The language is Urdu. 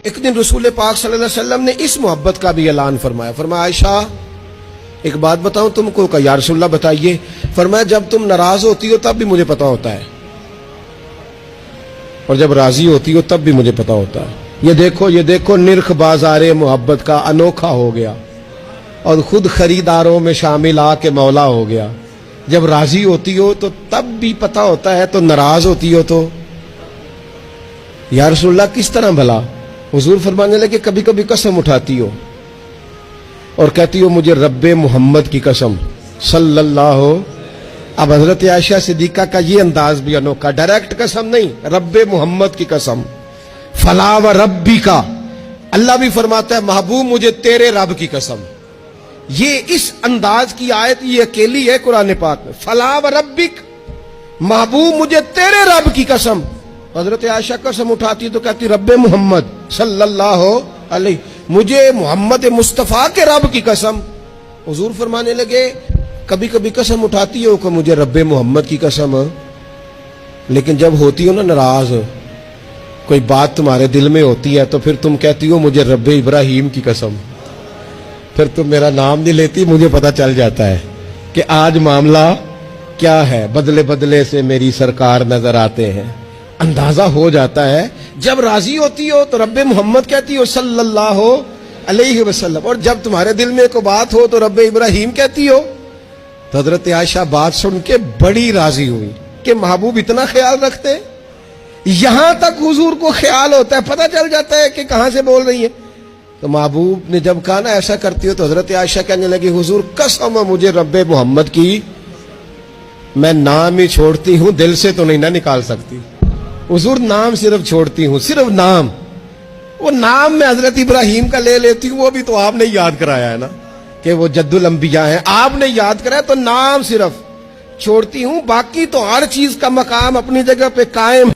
ایک دن رسول پاک صلی اللہ علیہ وسلم نے اس محبت کا بھی اعلان فرمایا. فرمایا عائشہ ایک بات بتاؤں تم کو؟ کہ یا رسول اللہ بتائیے. فرمایا جب تم ناراض ہوتی ہو تب بھی مجھے پتا ہوتا ہے, اور جب راضی ہوتی ہو تب بھی مجھے پتا ہوتا ہے. یہ دیکھو نرخ بازار محبت کا انوکھا ہو گیا, اور خود خریداروں میں شامل آ کے مولا ہو گیا. جب راضی ہوتی ہو تو تب بھی پتا ہوتا ہے, تو ناراض ہوتی ہو تو یا رسول اللہ کس طرح بھلا؟ حضور فرمانے لگے کبھی کبھی قسم اٹھاتی ہو اور کہتی ہو مجھے رب محمد کی قسم صلی اللہ ہو. اب حضرت عائشہ صدیقہ کا یہ انداز بھی انوکھا, ڈائریکٹ قسم نہیں, رب محمد کی قسم. فلا و ربی کا, اللہ بھی فرماتا ہے محبوب مجھے تیرے رب کی قسم. یہ اس انداز کی آیت یہ اکیلی ہے قرآن پاک میں. فلا و ربک, محبوب مجھے تیرے رب کی قسم. حضرت عائشہ قسم اٹھاتی تو کہتی رب محمد صلی اللہ علیہ, مجھے محمد مصطفیٰ کے رب کی قسم. حضور فرمانے لگے کبھی کبھی قسم اٹھاتی ہو کہ مجھے رب محمد کی قسم, لیکن جب ہوتی ہو نا ناراض, کوئی بات تمہارے دل میں ہوتی ہے تو پھر تم کہتی ہو مجھے رب ابراہیم کی قسم. پھر تم میرا نام نہیں لیتی, مجھے پتا چل جاتا ہے کہ آج معاملہ کیا ہے. بدلے بدلے سے میری سرکار نظر آتے ہیں, اندازہ ہو جاتا ہے. جب راضی ہوتی ہو تو رب محمد کہتی ہو صلی اللہ علیہ وسلم, اور جب تمہارے دل میں کوئی بات ہو تو رب ابراہیم کہتی ہو. تو حضرت عائشہ بات سن کے بڑی راضی ہوئی کہ محبوب اتنا خیال رکھتے. یہاں تک حضور کو خیال ہوتا ہے, پتہ چل جاتا ہے کہ کہاں سے بول رہی ہے. تو محبوب نے جب کہا نا ایسا کرتی ہو, تو حضرت عائشہ کہنے لگی حضور قسم مجھے رب محمد کی, میں نام ہی چھوڑتی ہوں, دل سے تو نہیں نہ نکال سکتی. حضور نام صرف چھوڑتی ہوں, صرف نام. وہ نام میں حضرت ابراہیم کا لے لیتی ہوں, وہ بھی تو آپ نے یاد کرایا ہے نا کہ وہ جد الانبیاء ہیں, آپ نے یاد کرایا, تو نام صرف چھوڑتی ہوں, باقی تو ہر چیز کا مقام اپنی جگہ پہ قائم.